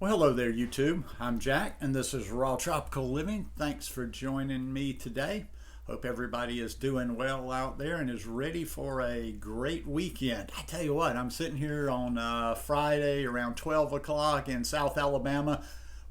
Well, hello there, YouTube. I'm Jack, and this is Raw Tropical Living. Thanks for joining me today. Hope everybody is doing well out there and is ready for a great weekend. I tell you what, I'm sitting here on Friday around 12 o'clock in South Alabama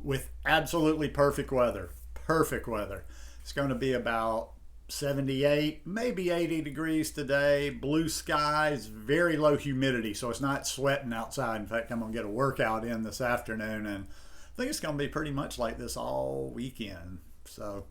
with absolutely perfect weather. Perfect weather. It's going to be about 78, maybe 80 degrees today, blue skies, very low humidity, so it's not sweating outside. In fact, I'm going to get a workout in this afternoon, and I think it's going to be pretty much like this all weekend. So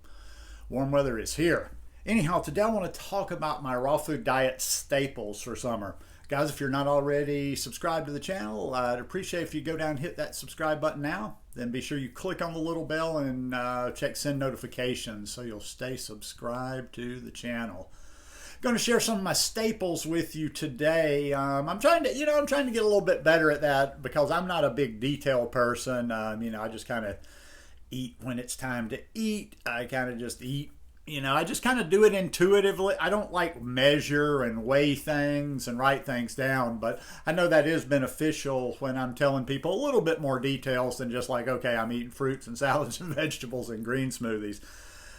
warm weather is here. Anyhow, today I want to talk about my raw food diet staples for summer. Guys, if you're not already subscribed to the channel, I'd appreciate if you go down and hit that subscribe button now. Then be sure you click on the little bell and check send notifications so you'll stay subscribed to the channel. I'm going to share some of my staples with you today. I'm trying to get a little bit better at that because I'm not a big detail person. I just kind of eat when it's time to eat. I kind of just eat. I just kind of do it intuitively. I don't like measure and weigh things and write things down, but I know that is beneficial when I'm telling people a little bit more details than just like, okay, I'm eating fruits and salads and vegetables and green smoothies.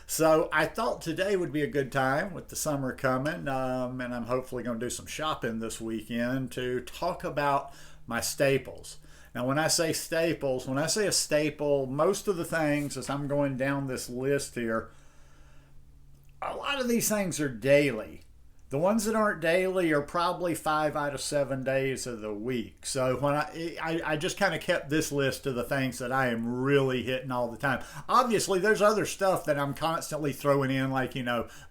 So I thought today would be a good time with the summer coming, and I'm hopefully going to do some shopping this weekend to talk about my staples. Now, when I say staples, when I say a staple, most of the things, as I'm going down this list here, a lot of these things are daily. The ones that aren't daily are probably 5 out of 7 days of the week. So when I just kind of kept this list of the things that I am really hitting all the time. Obviously, there's other stuff that I'm constantly throwing in, like,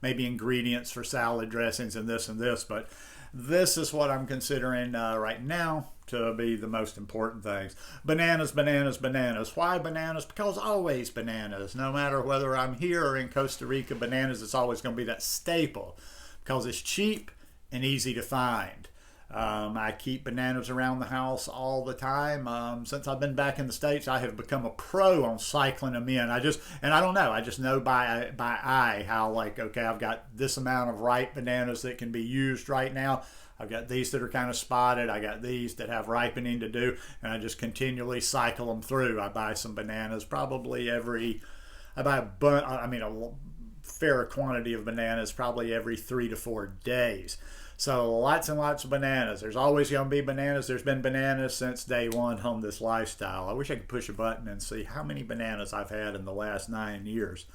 maybe ingredients for salad dressings and this, but this is what I'm considering right now to be the most important things. Bananas, bananas, bananas. Why bananas? Because always bananas. No matter whether I'm here or in Costa Rica, bananas is always going to be that staple because it's cheap and easy to find. I keep bananas around the house all the time. Since I've been back in the States, I have become a pro on cycling them in. I just know by eye how, like, okay, I've got this amount of ripe bananas that can be used right now. I've got these that are kind of spotted. I got these that have ripening to do, and I just continually cycle them through. I buy some bananas probably a fair quantity of bananas probably every 3 to 4 days. So lots and lots of bananas. There's always going to be bananas. There's been bananas since day one on this lifestyle. I wish I could push a button and see how many bananas I've had in the last 9 years.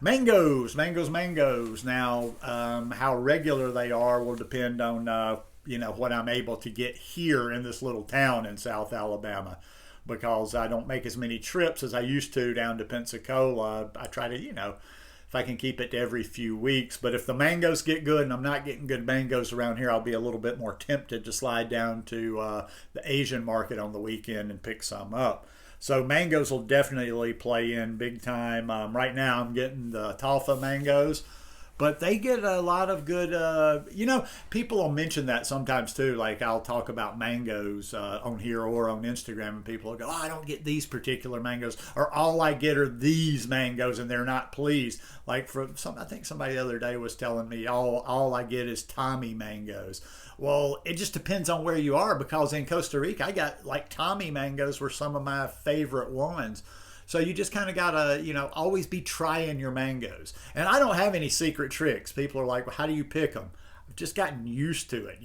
Mangoes. Now, how regular they are will depend on, what I'm able to get here in this little town in South Alabama, because I don't make as many trips as I used to down to Pensacola. I try to, if I can keep it to every few weeks. But if the mangoes get good and I'm not getting good mangoes around here, I'll be a little bit more tempted to slide down to the Asian market on the weekend and pick some up. So mangoes will definitely play in big time. Right now I'm getting the Talfa mangoes, but they get a lot of good, people will mention that sometimes too. Like I'll talk about mangoes on here or on Instagram, and people will go, I don't get these particular mangoes, or all I get are these mangoes, and they're not pleased. Like I think somebody the other day was telling me all I get is Tommy mangoes. Well, it just depends on where you are, because in Costa Rica, I got like Tommy mangoes were some of my favorite ones. So you just kind of got to, always be trying your mangoes. And I don't have any secret tricks. People are like, well, how do you pick them? I've just gotten used to it.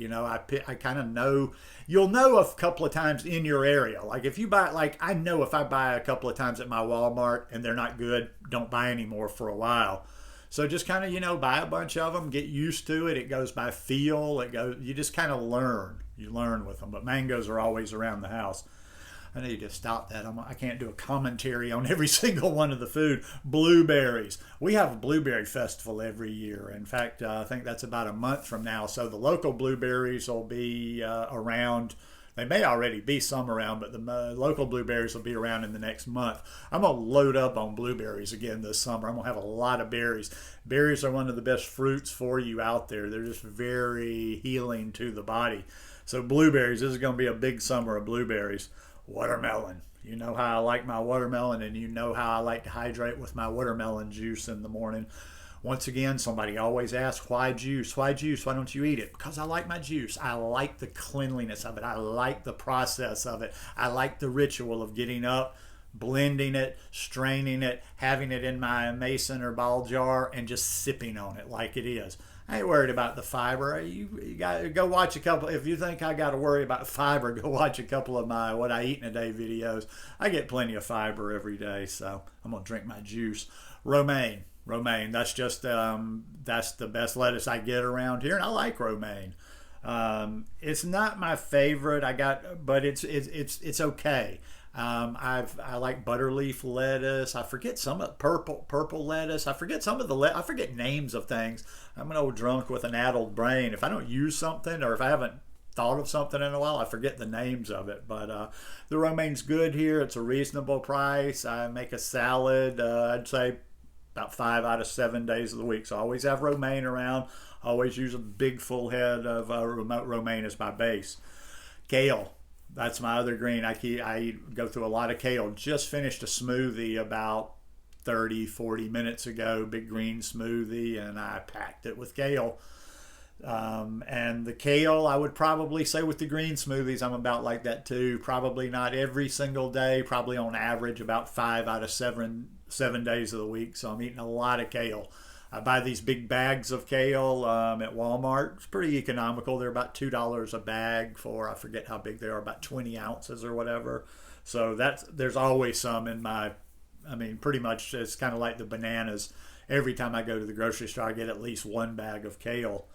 I kind of know. You'll know a couple of times in your area. Like if you buy, I know if I buy a couple of times at my Walmart and they're not good, don't buy anymore for a while. So just kind of, buy a bunch of them, get used to it. It goes by feel. You just kind of learn. You learn with them. But mangoes are always around the house. I need to stop that. I can't do a commentary on every single one of the food. Blueberries. We have a blueberry festival every year. In fact, I think that's about a month from now. So the local blueberries will be around. They may already be some around, but the local blueberries will be around in the next month. I'm going to load up on blueberries again this summer. I'm going to have a lot of berries. Berries are one of the best fruits for you out there. They're just very healing to the body. So blueberries, this is going to be a big summer of blueberries. Watermelon. You know how I like my watermelon, and you know how I like to hydrate with my watermelon juice in the morning. Once again, somebody always asks, why juice? Why juice? Why don't you eat it? Because I like my juice. I like the cleanliness of it. I like the process of it. I like the ritual of getting up, blending it, straining it, having it in my mason or ball jar, and just sipping on it like it is. I ain't worried about the fiber. You got to go watch a couple. If you think I got to worry about fiber, go watch a couple of my what I eat in a day videos. I get plenty of fiber every day, so I'm gonna drink my juice. Romaine. That's just that's the best lettuce I get around here, and I like romaine. It's not my favorite. But it's okay. I like butterleaf lettuce. I forget some of purple lettuce. I forget some of I forget names of things. I'm an old drunk with an addled brain. If I don't use something, or if I haven't thought of something in a while, I forget the names of it. But the romaine's good here. It's a reasonable price. I make a salad. I'd say about 5 out of 7 days of the week. So I always have romaine around. I always use a big full head of romaine as my base. Kale. That's my other green. I go through a lot of kale. Just finished a smoothie about 30-40 minutes ago, big green smoothie, and I packed it with kale. And the kale, I would probably say with the green smoothies, I'm about like that too. Probably not every single day, probably on average about 5 out of 7 days of the week. So I'm eating a lot of kale. I buy these big bags of kale at Walmart. It's pretty economical. They're about $2 a bag for, I forget how big they are, about 20 ounces or whatever. So there's always some in pretty much it's kind of like the bananas. Every time I go to the grocery store, I get at least one bag of kale.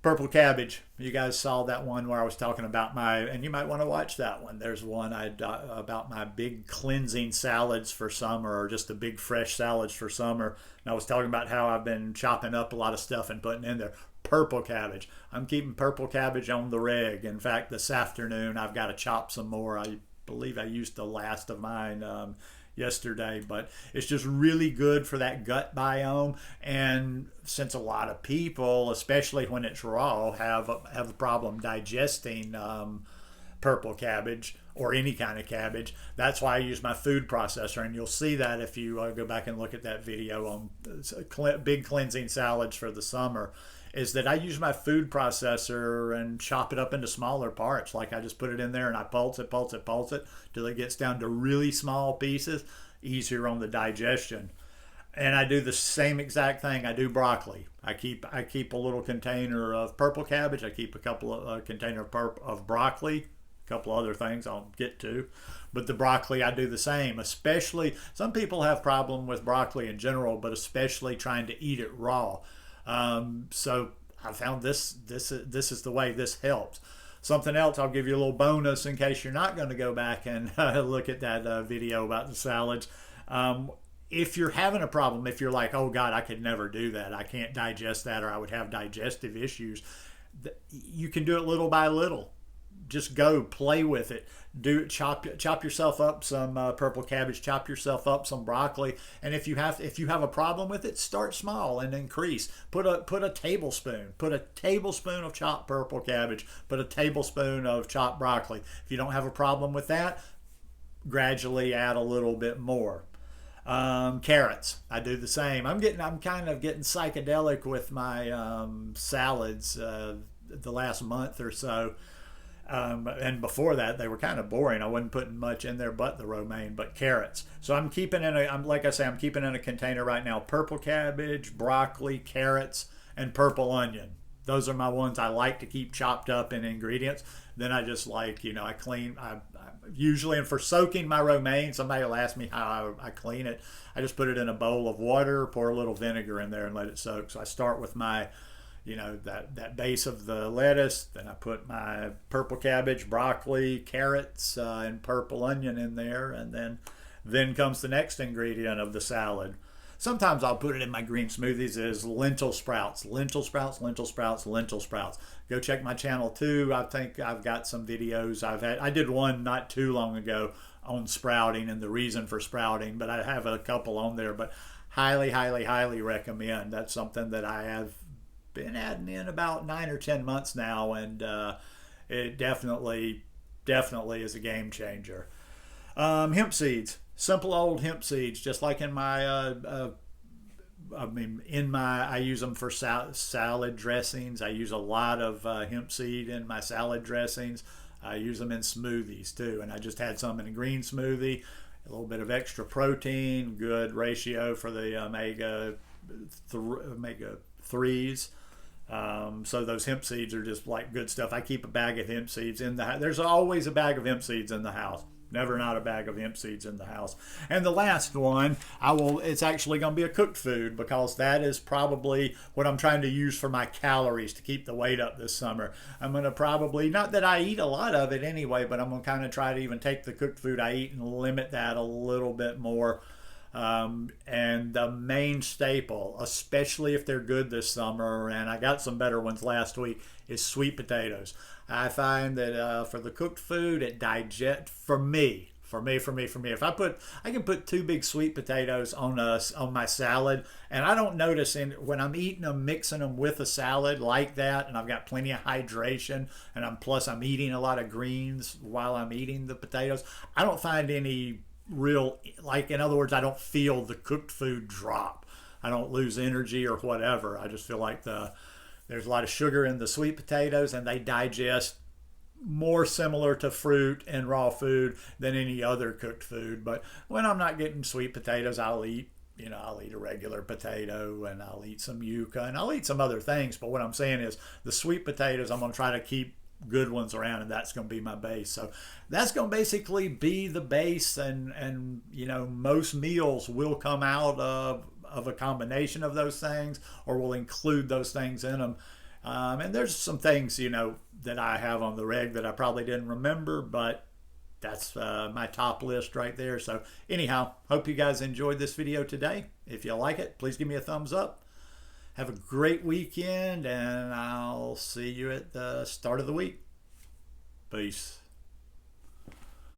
Purple cabbage. You guys saw that one where I was talking about and you might want to watch that one. There's one about my big cleansing salads for summer, or just the big fresh salads for summer. And I was talking about how I've been chopping up a lot of stuff and putting in there. Purple cabbage. I'm keeping purple cabbage on the reg. In fact, this afternoon I've got to chop some more. I believe I used the last of mine yesterday, but it's just really good for that gut biome. And since a lot of people, especially when it's raw, have a problem digesting purple cabbage or any kind of cabbage, that's why I use my food processor. And you'll see that if you go back and look at that video on big cleansing salads for the summer, is that I use my food processor and chop it up into smaller parts. Like I just put it in there and I pulse it till it gets down to really small pieces, easier on the digestion. And I do the same exact thing. I do broccoli. I keep a little container of purple cabbage. I keep a couple of container of broccoli, a couple other things I'll get to. But the broccoli, I do the same. Especially, some people have problem with broccoli in general, but especially trying to eat it raw. So I found this is the way this helps. Something else, I'll give you a little bonus in case you're not going to go back and look at that video about the salads. If you're having a problem, if you're like, oh God, I could never do that, I can't digest that, or I would have digestive issues, you can do it little by little. Just go play with it. Chop yourself up some purple cabbage, chop yourself up some broccoli, and if you have a problem with it, start small and increase. Put a tablespoon of chopped purple cabbage, put a tablespoon of chopped broccoli. If you don't have a problem with that, gradually add a little bit more. Carrots, I do the same. I'm kind of getting psychedelic with my salads the last month or so. And before that, they were kind of boring. I wasn't putting much in there but the romaine, but carrots. So I'm keeping in a container right now, purple cabbage, broccoli, carrots, and purple onion. Those are my ones I like to keep chopped up in ingredients. Then I just I usually, and for soaking my romaine, somebody will ask me how I clean it. I just put it in a bowl of water, pour a little vinegar in there, and let it soak. So I start with my that base of the lettuce, then I put my purple cabbage, broccoli, carrots, and purple onion in there, and then comes the next ingredient of the salad. Sometimes I'll put it in my green smoothies as lentil sprouts. Go check my channel too. I think I've got some videos I did one not too long ago on sprouting and the reason for sprouting, but I have a couple on there, but highly recommend. That's something that I have been adding in about 9 or 10 months now, and it definitely is a game changer. Hemp seeds, simple old hemp seeds, just like in my I mean, I use them for salad dressings. I use a lot of hemp seed in my salad dressings. I use them in smoothies too. And I just had some in a green smoothie. A little bit of extra protein, good ratio for the omega 3s. So those hemp seeds are just like good stuff. I keep a bag of hemp seeds in the house. There's always a bag of hemp seeds in the house. Never not a bag of hemp seeds in the house. And the last one, it's actually going to be a cooked food, because that is probably what I'm trying to use for my calories to keep the weight up this summer. I'm going to probably, not that I eat a lot of it anyway, but I'm going to kind of try to even take the cooked food I eat and limit that a little bit more. And the main staple, especially if they're good this summer, and I got some better ones last week, is sweet potatoes. I find that for the cooked food, it digests for me. If I can put 2 big sweet potatoes on my salad, and I don't notice when I'm eating them, mixing them with a salad like that, and I've got plenty of hydration, and plus I'm eating a lot of greens while I'm eating the potatoes. I don't find any real, like, in other words, I don't feel the cooked food drop. I don't lose energy or whatever. I just feel like there's a lot of sugar in the sweet potatoes, and they digest more similar to fruit and raw food than any other cooked food. But when I'm not getting sweet potatoes, I'll eat a regular potato, and I'll eat some yuca, and I'll eat some other things. But what I'm saying is the sweet potatoes, I'm going to try to keep good ones around, and that's going to be my base. So that's going to basically be the base, and most meals will come out of a combination of those things, or will include those things in them. And there's some things that I have on the reg that I probably didn't remember, but that's my top list right there. So anyhow, hope you guys enjoyed this video today. If you like it, please give me a thumbs up. Have a great weekend, and I'll see you at the start of the week. Peace.